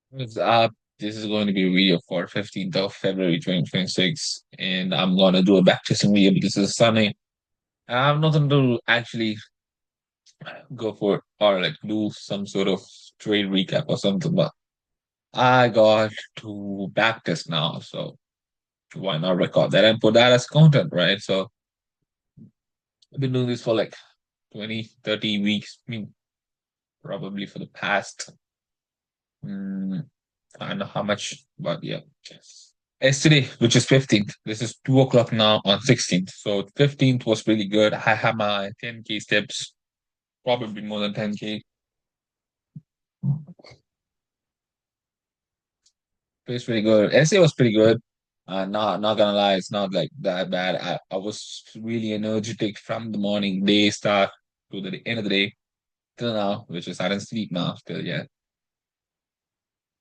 What's up? This is going to be a video for 15th of February 2026, and I'm gonna do a backtesting video because it's sunny. I have nothing to actually go for or like do some sort of trade recap or something, but I got to backtest now, so why not record that and put that as content, right? So I've been doing this for like 20, 30 weeks. I mean, probably for the past, mm, I don't know how much, but yeah. Yesterday, which is 15th. This is 2 o'clock now on 16th. So 15th was really good. I had my 10K steps, probably more than 10K. It was pretty good. Essay was pretty good. Not gonna lie, it's not like that bad. I was really energetic from the morning day start to the end of the day till now, which is I didn't sleep now still yet.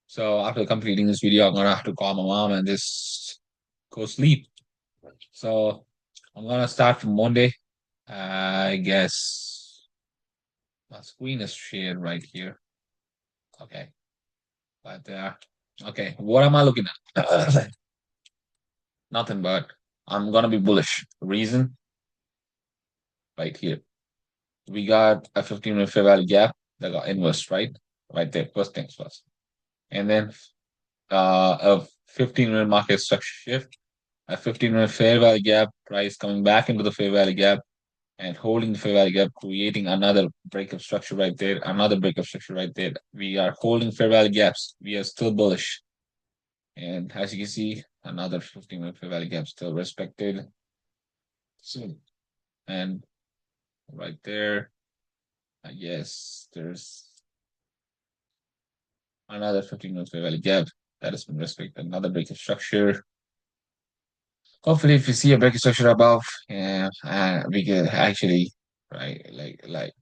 So after completing this video, I'm gonna have to call my mom and just go sleep. So I'm gonna start from Monday. I guess my screen is shared right here. Okay, right there. Okay, what am I looking at? Nothing but I'm gonna be bullish. Reason right here. We got a 15-minute fair value gap that got inverse, right? Right there. First things first. And then a 15-minute market structure shift, a 15-minute fair value gap, price coming back into the fair value gap and holding the fair value gap, creating another breakup structure right there, another breakup structure right there. We are holding fair value gaps. We are still bullish. And as you can see, another 15-minute fair value gap still respected. So, and right there, I guess there's another 15-minute fair value gap that has been respected. Another breakup structure. Hopefully, if you see a breakup structure above, yeah, we could actually, right, like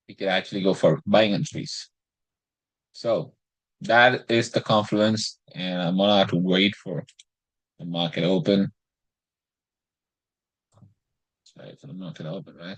we could actually go for buying entries. So that is the confluence, and I'm gonna have to wait for the market open. Sorry for the market open, right?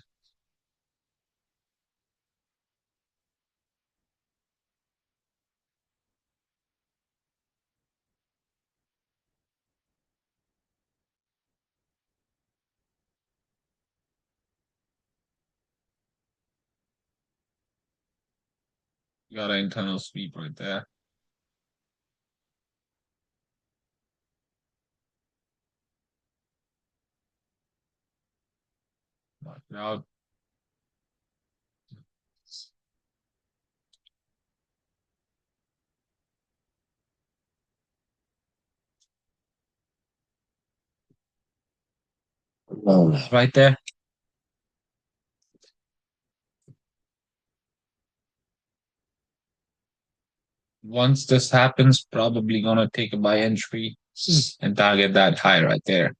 You got an internal sweep right there. Market out. Right there. Once this happens, probably gonna take a buy entry and target that high right there.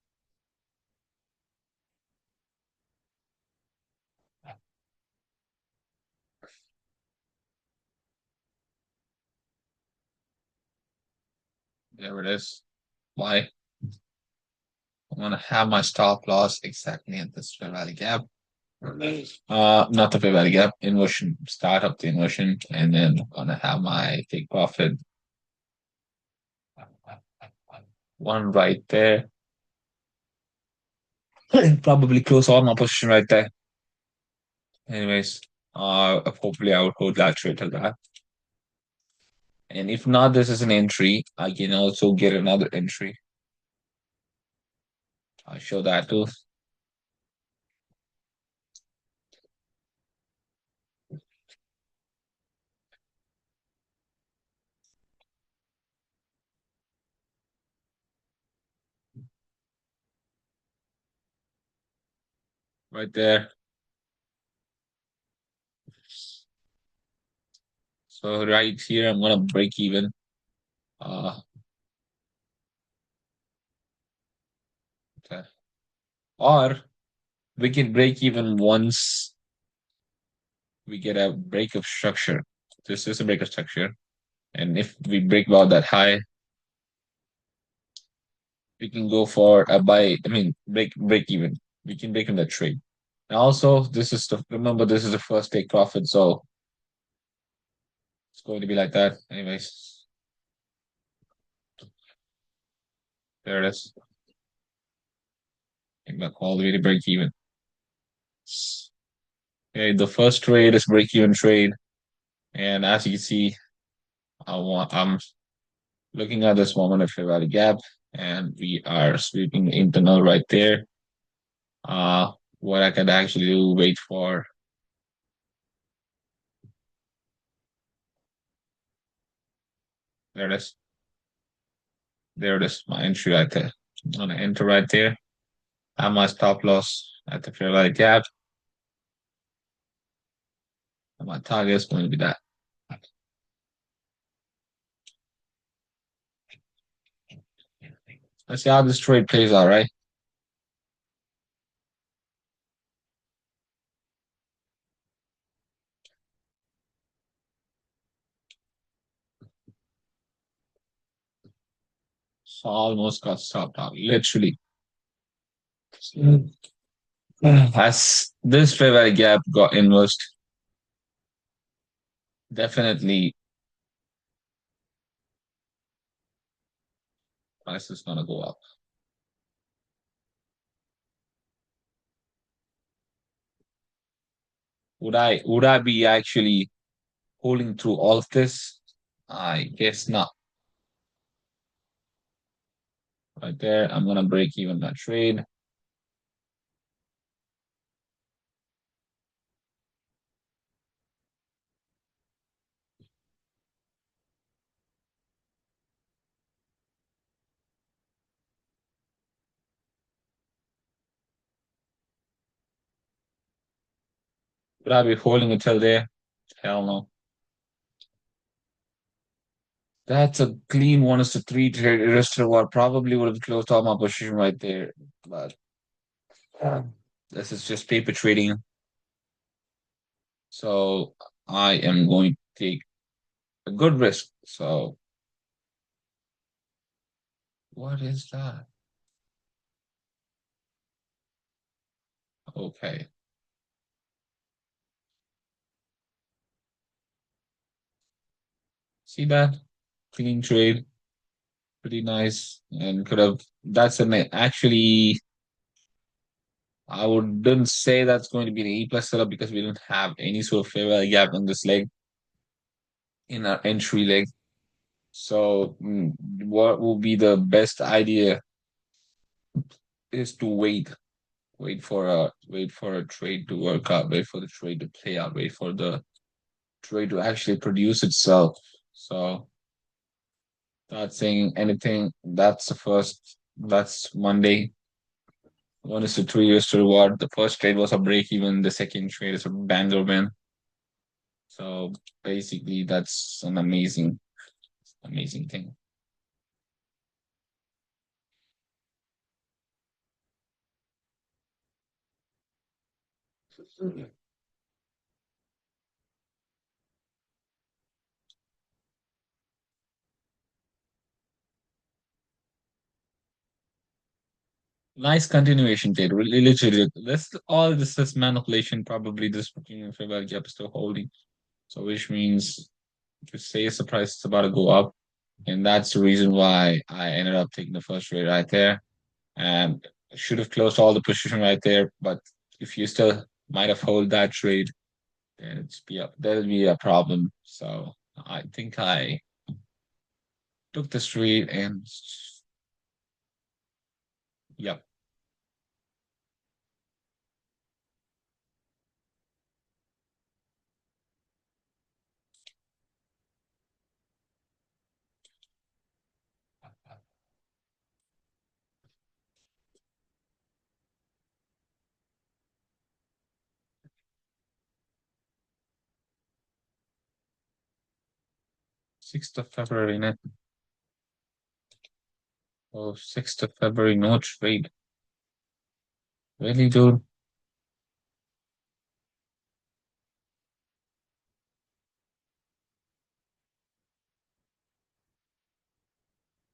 There it is. Why? I'm gonna have my stop loss exactly at this fair value gap. Not the fair value gap, inversion, start up the inversion, and then I'm gonna have my take profit one right there. Probably close all my position right there. Anyways, hopefully I will hold that trade till that. And if not, this is an entry. I can also get another entry. I'll show that too. Right there. So right here, I'm gonna break even. Uh, okay. Or we can break even once we get a break of structure. This is a break of structure. And if we break about that high, we can go for a buy. I mean, break even. We can break in that trade. And also, this is the remember this is the first take profit, so It's going to be like that. Anyways, there it is. Take back all the way to break even. Okay, the first trade is break even trade. And as you can see, I'm looking at this moment of fair value gap, and we are sweeping the internal right there. What I could actually do, wait for there it is. There it is, my entry right there. I'm gonna enter right there. And my stop loss at the fair value gap. And my target is going to be that. Let's see how this trade plays out, right? So almost got stopped out, literally. As this fair value gap got inversed, definitely price is gonna go up. Would I be actually holding through all of this? I guess not. Right there, I'm gonna break even that trade. Would I be holding it till there? Hell no. That's a clean 1:3 trade risk reward. Probably would have closed out my position right there. But this is just paper trading. So I am going to take a good risk. So what is that? Okay. See that? Clean trade. Pretty nice. And could have that's an actually I wouldn't say that's going to be an A plus setup because we don't have any sort of fair value gap in this leg, in our entry leg. So what will be the best idea is to wait for a trade to work out, wait for the trade to play out, wait for the trade to actually produce itself. So not saying anything. That's the first. That's Monday. 1:3 to reward. The first trade was a break even. The second trade is a banger win. So basically, that's an amazing thing. Nice continuation trade. Really, literally, this is manipulation. Probably this premium fair value gap is still holding. So which means to say the price is about to go up. And that's the reason why I ended up taking the first trade right there. And I should have closed all the position right there. But if you still might have hold that trade, then there'll be a problem. So I think I took the trade and yep, 6th of February, net. Oh, 6th of February, no trade. Really, dude?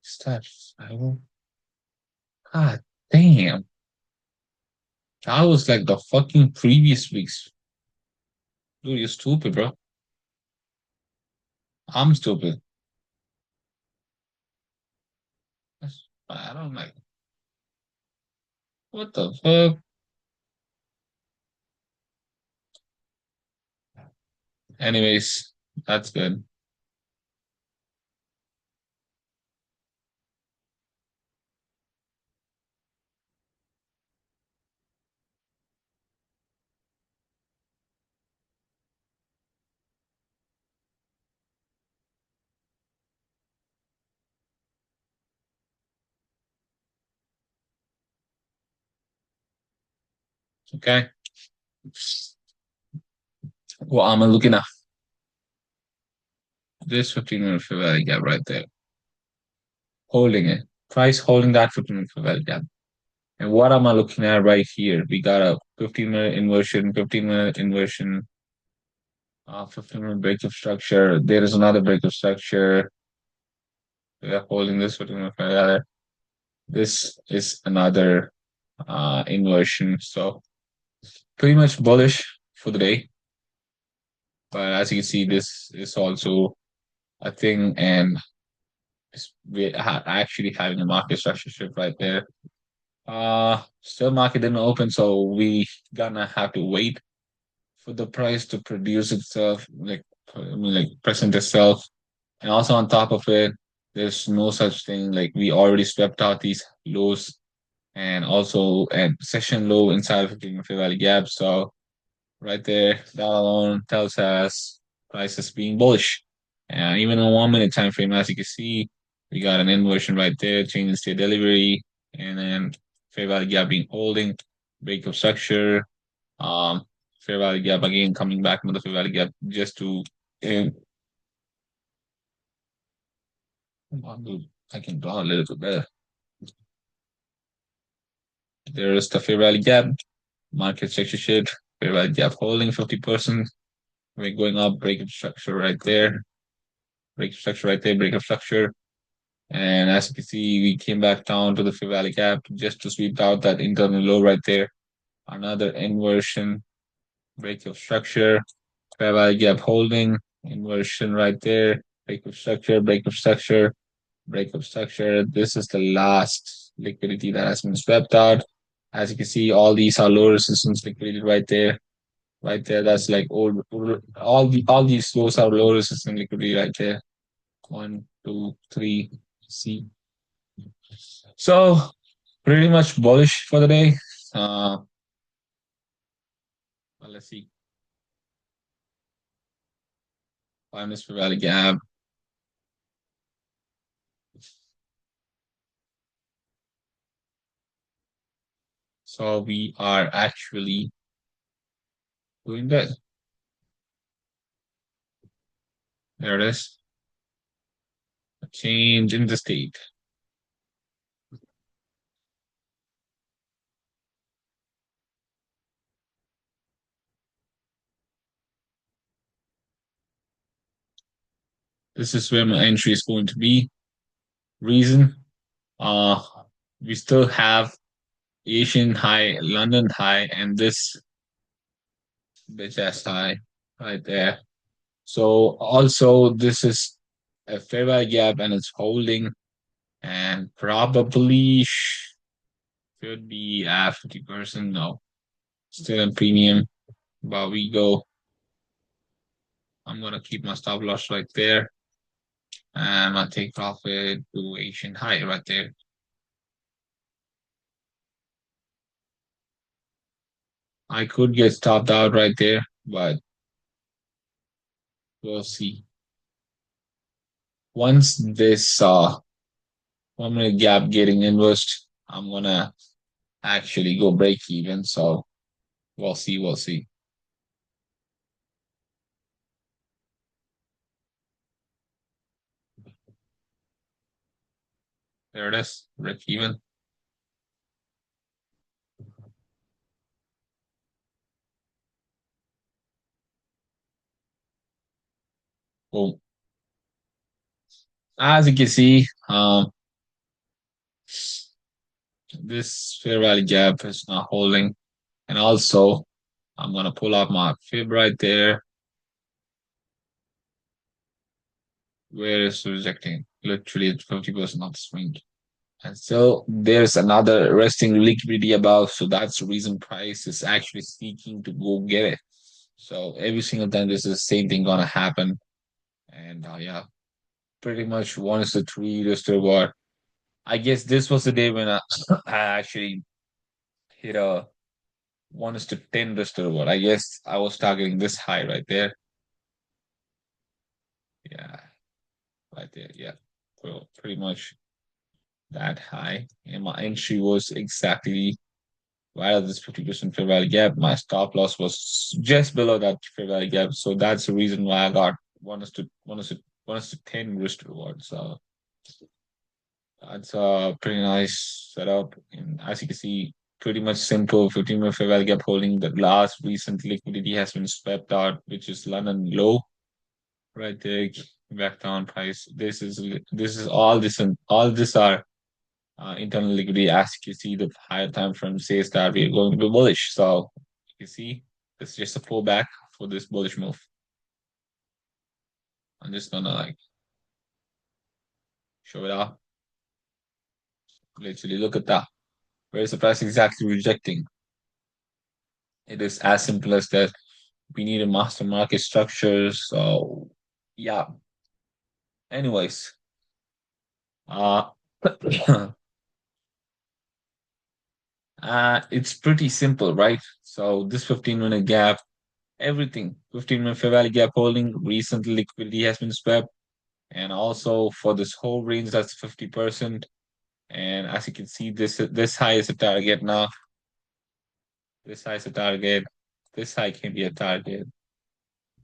Steps. God damn. That was like the fucking previous weeks. Dude, you're stupid, bro. I'm stupid. I don't like. What the fuck? Anyways, that's good. Okay. Well, I'm looking at this 15-minute fair value gap right there. Holding it. Price holding that 15-minute fair value gap. And what am I looking at right here? We got a 15-minute inversion, 15-minute inversion, 15-minute break of structure. There is another break of structure. We are holding this 15-minute fair value. This is another inversion. So pretty much bullish for the day. But as you can see, this is also a thing, and we actually having a market structure shift right there. Still market didn't open, so we gonna have to wait for the price to produce itself, like I mean, like present itself. And also on top of it, there's no such thing like we already swept out these lows and also and session low inside of the Fair Valley Gap. So right there, that alone tells us prices being bullish. And even on 1 minute time frame, as you can see, we got an inversion right there, change in state delivery, and then fair value gap being holding, break of structure, um, fair value gap again coming back into the fair value gap just to um, I can draw a little bit better. There is the fair value gap, market structure shift, fair value gap holding 50%. We're going up, break of structure right there, break of structure right there, break of structure. And as you can see, we came back down to the fair value gap just to sweep out that internal low right there. Another inversion, break of structure, fair value gap holding, inversion right there, break of structure, break of structure, break of structure. This is the last liquidity that has been swept out. As you can see, all these are low resistance liquidity right there. Right there, that's like all these lows are low resistance liquidity right there. One, two, three. See, so pretty much bullish for the day. Well, let's see. 5 minutes per value gap. So we are actually doing good. There it is. A change in the state. This is where my entry is going to be. Reason, uh, we still have Asian high, London high, and this bitch ass high right there. So also this is a fair value gap and it's holding and probably should be at 50%. No, still in premium, but we go. I'm gonna keep my stop loss right there and I take profit to Asian high right there. I could get stopped out right there, but we'll see. Once this 1 minute gap getting inversed, I'm gonna actually go break even. So we'll see, we'll see. There it is, break even. Boom. As you can see, this fair value gap is not holding. And also, I'm gonna pull out my fib right there. where is rejecting? Literally it's 50% of the swing. And so there's another resting liquidity above. So that's the reason price is actually seeking to go get it. So every single time this is the same thing gonna happen. And yeah, pretty much one is the three risk reward. I guess this was the day when I actually hit a 1:10 risk reward. I guess I was targeting this high right there. Yeah, right there. Yeah. So pretty much that high. And my entry was exactly right at this 50% fair value gap. My stop loss was just below that fair value gap. So that's the reason why I got one is to 10 risk reward. So that's a pretty nice setup. And as you can see, pretty much simple 15-minute fair value gap holding. The last recent liquidity has been swept out, which is London low right there. Back down price. This is all this are internal liquidity. As you can see, the higher time frame says that we are going to be bullish. So you can see it's just a pullback for this bullish move. I'm just gonna like show it off. Literally, look at that. Where is the price exactly rejecting? It is as simple as that. We need a master market structure. So yeah. Anyways, uh, it's pretty simple, right? So this 15-minute gap, everything 15-minute fair value gap holding, recent liquidity has been swept. And also for this whole range, that's 50%. And as you can see, this high is a target now. This high is a target. This high can be a target.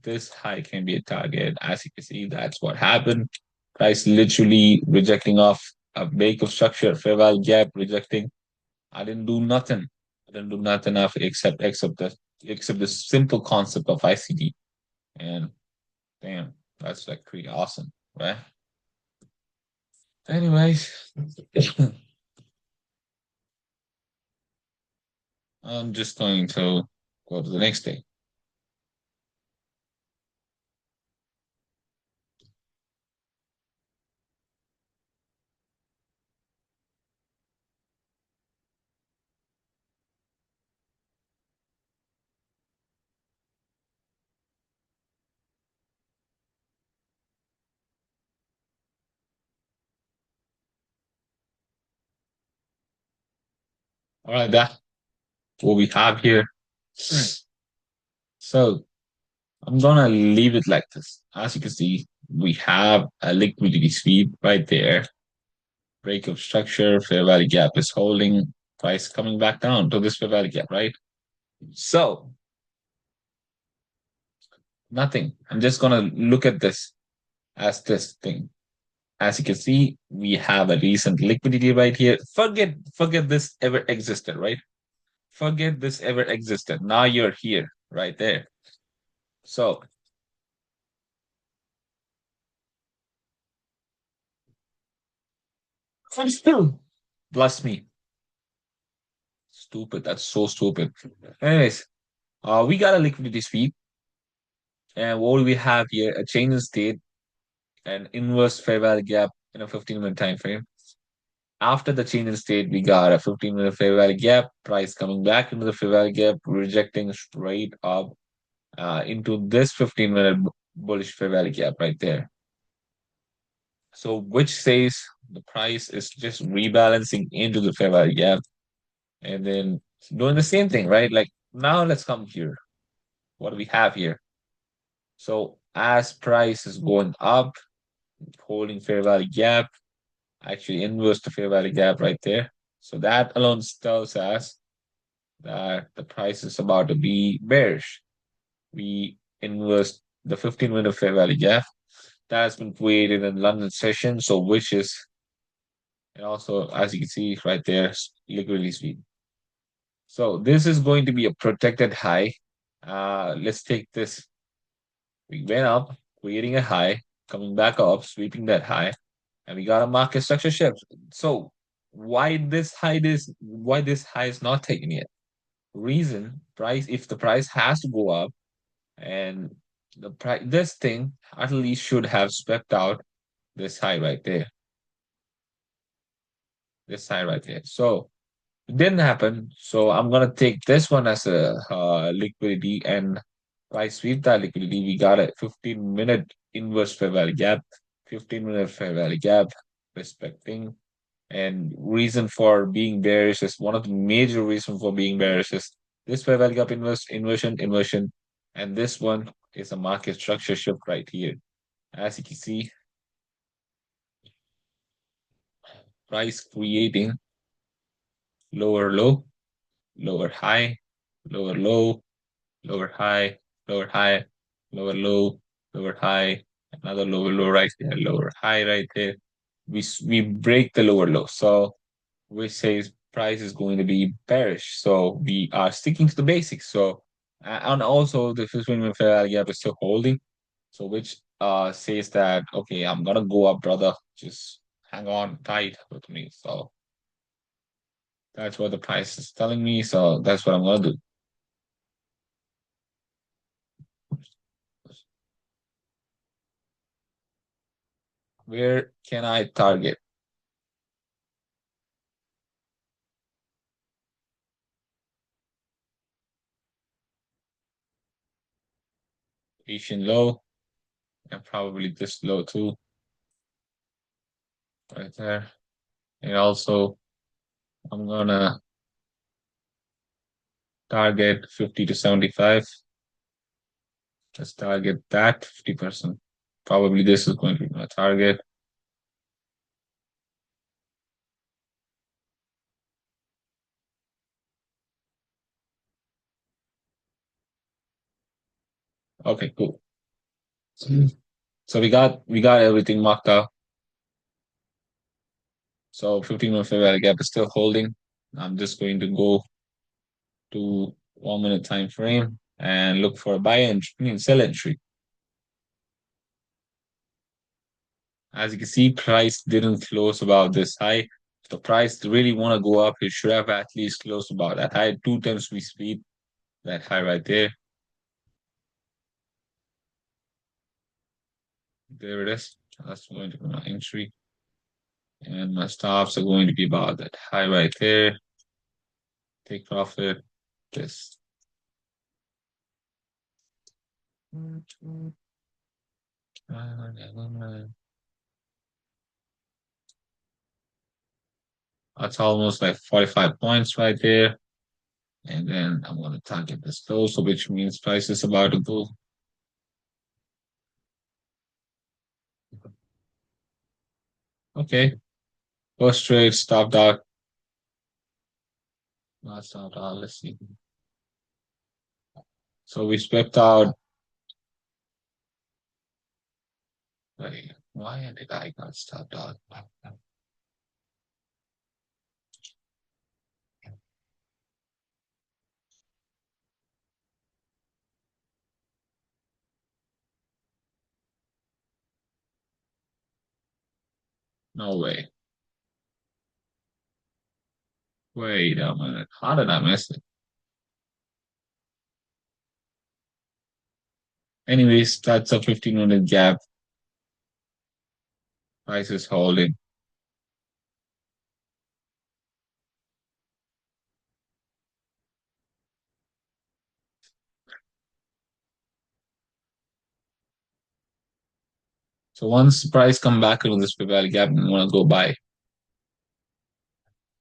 This high can be a target. As you can see, that's what happened. Price literally rejecting off a break of structure, fair value gap, rejecting. I didn't do nothing. I didn't do nothing enough except the simple concept of ICD. And damn, that's like pretty awesome, right? Anyways, I'm just going to go to the next day. All right, that's what we have here. So I'm gonna leave it like this. As you can see, we have a liquidity sweep right there. Break of structure, fair value gap is holding, price coming back down to this fair value gap, right? So nothing. I'm just gonna look at this as this thing. As you can see, we have a recent liquidity right here. Forget this ever existed, right? Forget this ever existed. Now you're here, right there. So I'm still bless me. Stupid. That's so stupid. Anyways, we got a liquidity sweep, and what do we have here? A change in state, an inverse fair value gap in a 15-minute time frame. After the change in state, we got a 15-minute fair value gap, price coming back into the fair value gap, rejecting straight up into this 15-minute bullish fair value gap right there. So which says the price is just rebalancing into the fair value gap and then doing the same thing, right? Like now let's come here. What do we have here? So as price is going up, holding fair value gap, actually inverse the fair value gap right there. So that alone tells us that the price is about to be bearish. We inverse the 15-minute fair value gap that has been created in London session. So which is, and also as you can see right there, liquidity sweep. So this is going to be a protected high. Let's take this. We went up, creating a high, coming back up, sweeping that high, and we got a market structure shift. So why this high is not taken yet? Reason price if the price has to go up and the price this thing at least should have swept out this high right there, this high right there. So it didn't happen. So I'm gonna take this one as a liquidity and price sweep that liquidity. We got a 15-minute inverse fair value gap, 15-minute fair value gap, respecting. And reason for being bearish is one of the major reasons for being bearish is this fair value gap inversion, and this one is a market structure shift right here. As you can see, price creating lower low, lower high, lower low, lower high, lower high, lower low, lower high, another lower low right there, lower high right there. We break the lower low. So which says price is going to be bearish. So we are sticking to the basics. So and also the 15-minute fair value gap is still holding. So which says that okay, I'm gonna go up, brother. Just hang on tight with me. So that's what the price is telling me. So that's what I'm gonna do. Where can I target? Asian low and probably this low too, right there. And also I'm gonna target 50 to 75. Let's target that 50%. Probably this is going to be my target. Okay, cool. So we got everything marked out. So 15-minute fair value gap is still holding. I'm just going to go to 1 minute time frame and look for a buy entry, I mean sell entry. As you can see, price didn't close about this high. If the price really want to go up, it should have at least closed about that high, 2 times we speed, that high right there. There it is. That's going to be my entry. And my stops are going to be about that high right there. Take profit. This. That's almost like 45 points right there. And then I'm going to target this low, so which means price is about to go. Okay. First trade stopped out. Not stopped out. Let's see. So we swept out. Wait, why did I got stopped out? No way. Wait a minute. How did I miss it? Anyways, that's a 15-minute gap. Price is holding. So once price come back into this value gap, I'm gonna go buy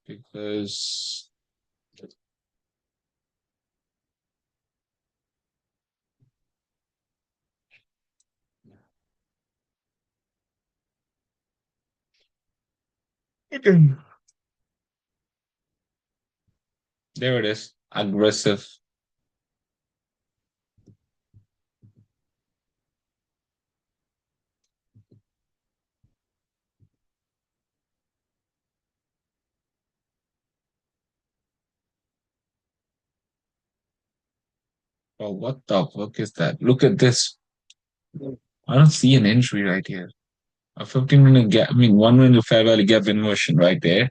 because there it is. Aggressive. Oh, what the fuck is that? Look at this. I don't see an entry right here. A 15-minute gap, I mean 1 minute fair value gap inversion right there.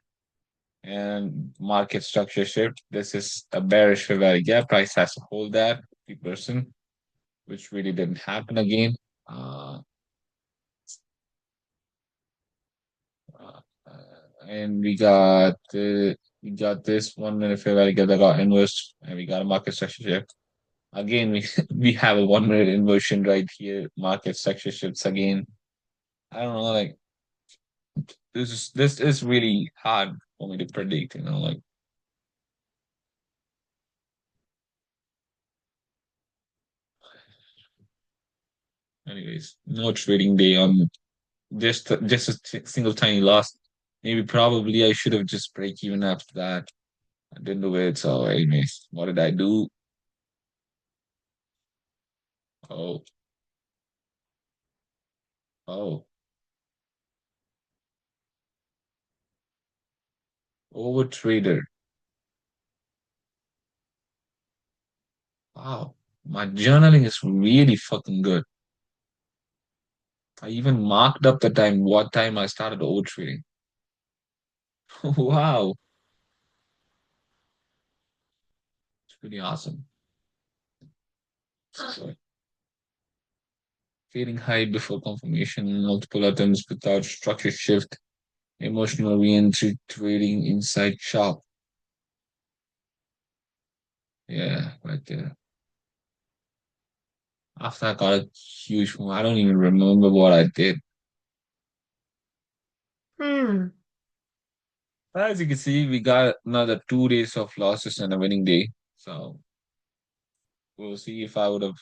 And market structure shift. This is a bearish fair value gap. Price has to hold that 50%, which really didn't happen again. Uh, and we got this 1 minute fair value gap that got inverse, and we got a market structure shift. Again, we we have a 1 minute inversion right here. Market structure shifts again. I don't know, like this is really hard for me to predict. Like anyways, no trading day on just a single tiny loss. Maybe probably I should have just break even after that. I didn't do it. So anyways, what did I do? Oh, oh, over trader. Wow. My journaling is really fucking good. I even marked up the time, what time I started over trading. Wow. It's pretty awesome. So, fading high before confirmation, multiple attempts without structure shift, emotional re-entry trading inside shop. Yeah, right there. After I got a huge one, I don't even remember what I did. Hmm. As you can see, we got another 2 days of losses and a winning day. So we'll see if I would have.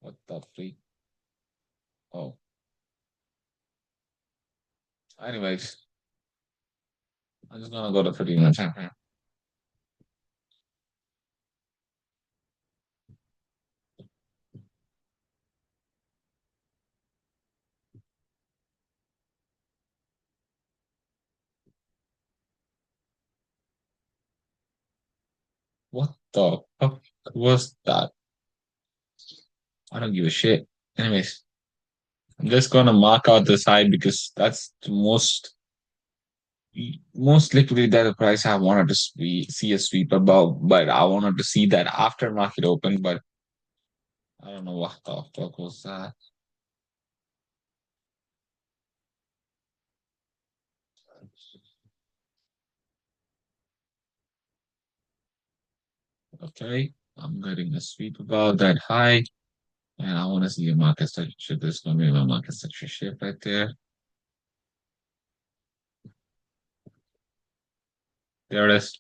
What the freak? Oh, anyways, I'm just gonna go to 30 minutes. What the fuck was that? I don't give a shit. Anyways, I'm just gonna mark out the side because that's the most liquidity that the price I wanted to see a sweep above, but I wanted to see that after market open, but I don't know what the fuck was that. Okay, I'm getting a sweep above that high, and I want to see a market structure shift. There's gonna be a market structure shift right there. There it is.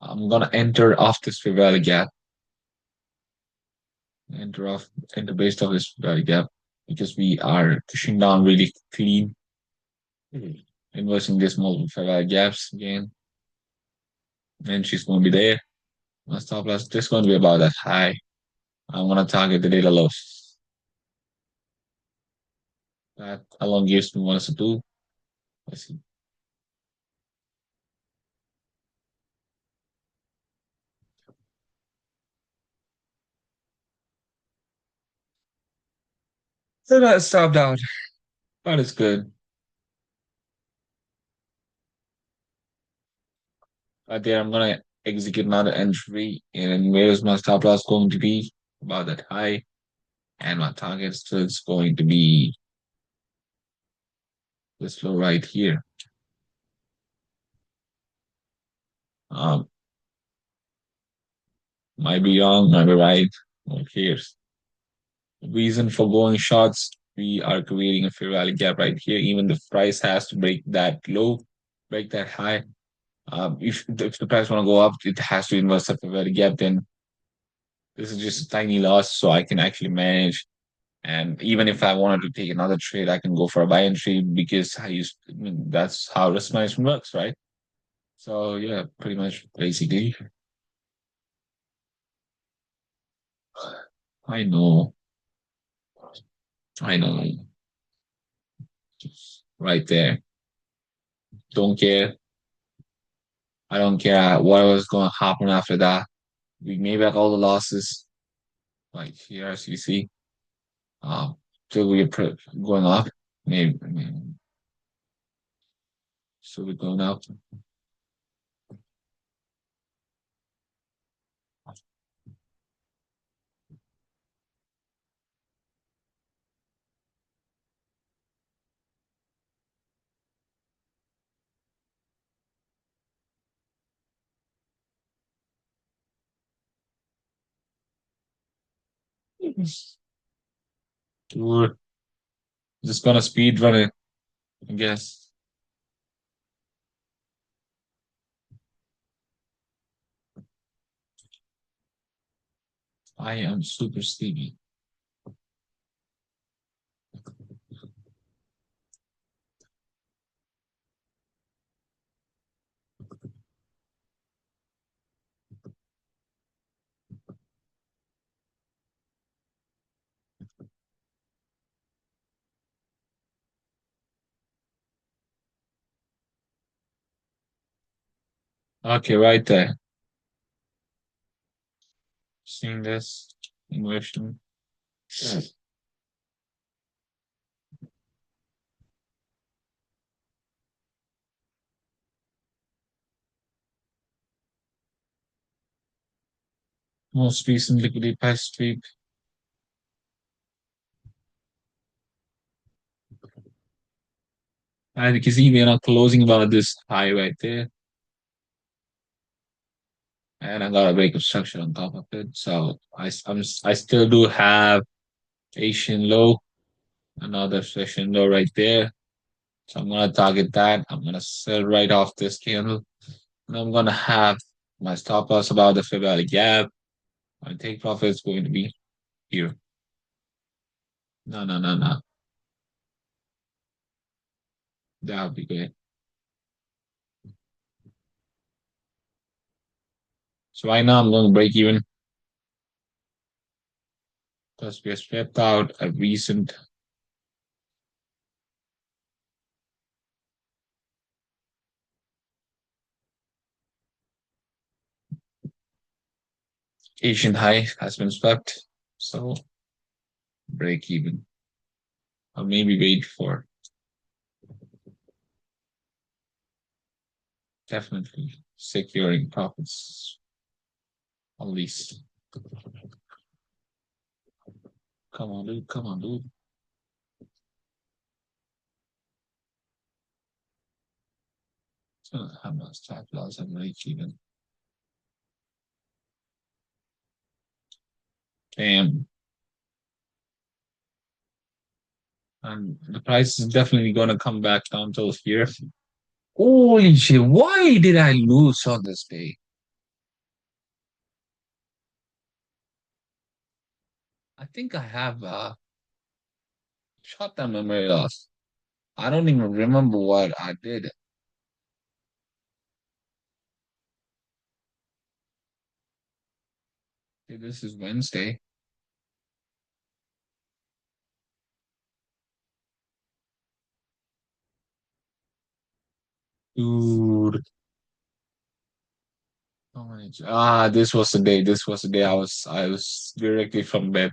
I'm gonna enter off this fair value gap, enter off, enter based off this fair value gap because we are pushing down really clean, inversing this multiple fair value gaps again, and she's gonna be there. My stop loss just going to be about that high. I want to target the data loss. That alone gives me 1 to 2. Let's see. So that stopped out. That is good. Right there, I'm gonna execute another entry. And where is my stop loss going to be? About that high. And my target still is going to be this low right here. Um, might be wrong, might be right. Who cares? Reason for going shots, we are creating a fair value gap right here. Even the price has to break that low, break that high. If the price want to go up, it has to invest at the very gap. Then this is just a tiny loss, so I can actually manage. And even if I wanted to take another trade, I can go for a buy and trade because I mean, that's how risk management works, right? So yeah, pretty much basically. I know, I know, right there. Don't care. I don't care what was going to happen after that. We made back all the losses, like here as you see. So we're going up. Maybe so we're going up. We're just gonna speed run it, I guess. I am super sleepy. Okay, right there. Seeing this inversion. Most recent liquidity price sweep. And you can see we're not closing about this high right there. And I got a break of structure on top of it. So I still do have Asian low, another session low right there. So I'm gonna target that. I'm gonna sell right off this candle. And I'm gonna have my stop loss about the FEB gap. My take profit is going to be here. No, no, no, no. That would be great. So right now I'm going to break even because we have swept out a recent Asian high has been swept. So break even. Or maybe wait for definitely securing profits at least. Come on, dude. Come on, dude. So how much stop loss and break even? Damn. And the price is definitely going to come back down till here. Holy shit. Why did I lose on this day? I think I have short-term memory loss. I don't even remember what I did. Okay, this is Wednesday. Dude. This was the day. This was the day I was directly from bed.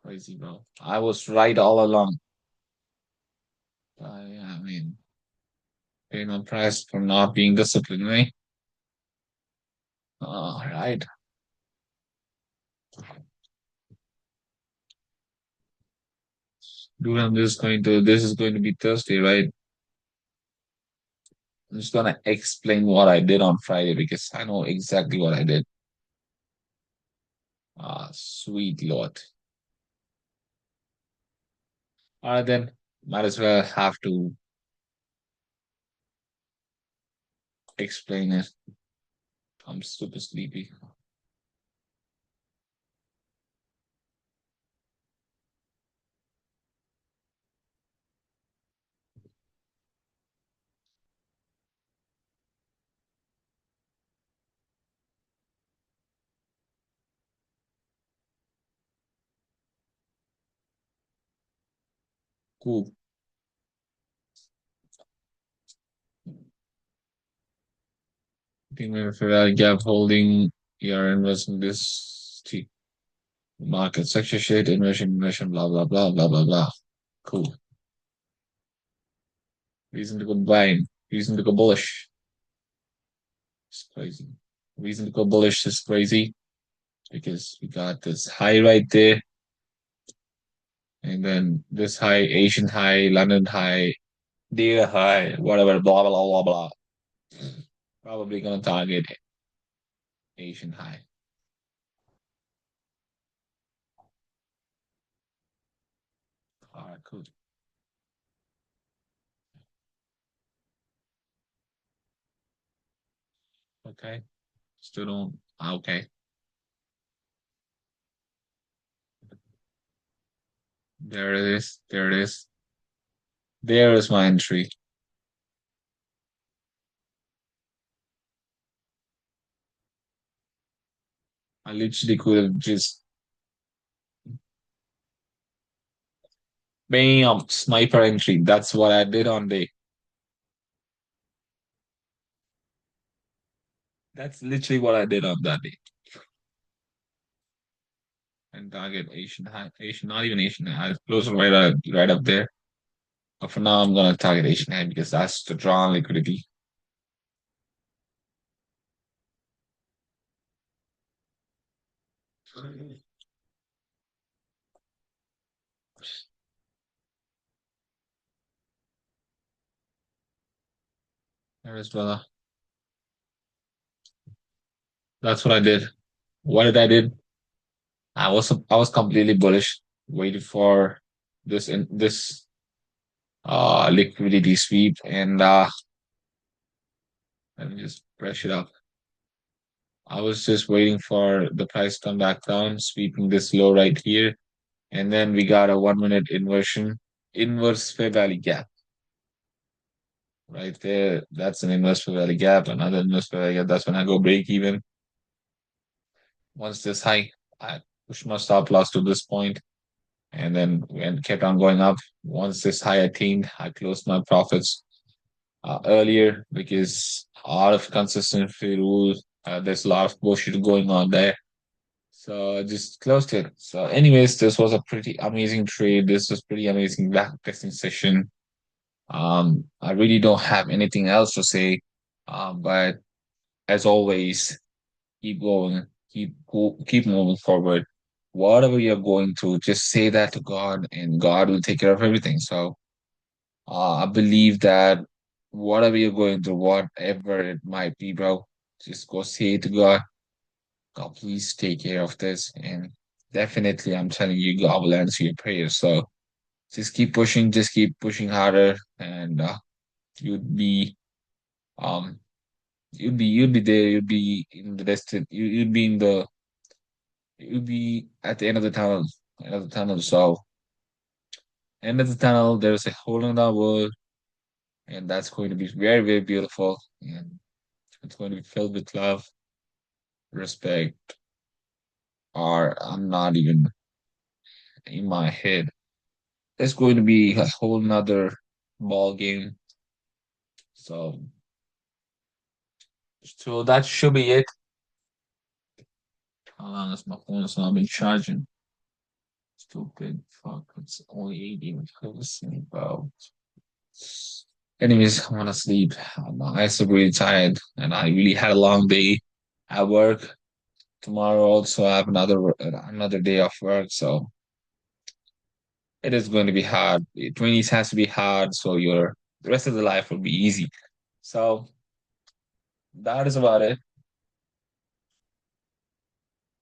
Crazy, bro. I was right all along. I mean, paying on price for not being disciplined, right? All right. Dude, this is going to be Thursday, right? I'm just gonna explain what I did on Friday because I know exactly what I did. Sweet Lord. All right, then. Might as well have to explain it. I'm super sleepy. Cool. Think if I gap holding, you're investing this market sector shit, inversion, blah, blah, blah, blah, blah, blah. Cool. Reason to go buying. Reason to go bullish. It's crazy. Reason to go bullish is crazy because we got this high right there. And then this high, Asian high, London high, data high, whatever, blah, blah, blah, blah. Blah. Probably gonna target Asian high. Cool. Okay. Still don't. Okay. There it is. There it is. There is my entry. I literally could have just bam, sniper entry. That's what I did on day. That's literally what I did on that day. And target Asian high, Asian, not even Asian high. Close right up there. But for now, I'm gonna target Asian high because that's the draw on liquidity. There is brother. That's what I did. What did I did? I was completely bullish, waiting for this liquidity sweep, and let me just brush it up. I was just waiting for the price to come back down, sweeping this low right here, and then we got a 1 minute inversion, inverse fair value gap right there. That's an inverse fair value gap, another inverse fair value gap. That's when I go break even. Once this high, I push my stop loss to this point, and then when kept on going up. Once this high attained, I closed my profits earlier because out of consistency rule, there's a lot of bullshit going on there. So I just closed it. So, anyways, this was a pretty amazing trade. This was pretty amazing back testing session. I really don't have anything else to say. But as always, keep going, keep moving forward. Whatever you're going through, just say that to God, and God will take care of everything. So, I believe that whatever you're going through, whatever it might be, bro, just go say it to God. God, please take care of this. And definitely, I'm telling you, God will answer your prayers. So just keep pushing harder, and you'd be, um, you'd be there, you'd be in the destined, you'd be in the, you'd be at the end of the tunnel. So, end of the tunnel, there's a hole in the world, and that's going to be very, very beautiful. And it's going to be filled with love, respect, or I'm not even in my head. It's going to be a whole nother ball game. So, so that should be it. How long has my phone has not been charging? Stupid fuck. It's only 18 about. Anyways, I want to sleep. My eyes are really tired, and I really had a long day at work. Tomorrow also I have another day of work, so it is going to be hard. 20s has to be hard, so your the rest of the life will be easy. So that is about it.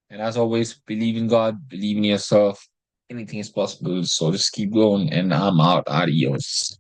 And as always, believe in God, believe in yourself. Anything is possible. So just keep going, and I'm out. Adios.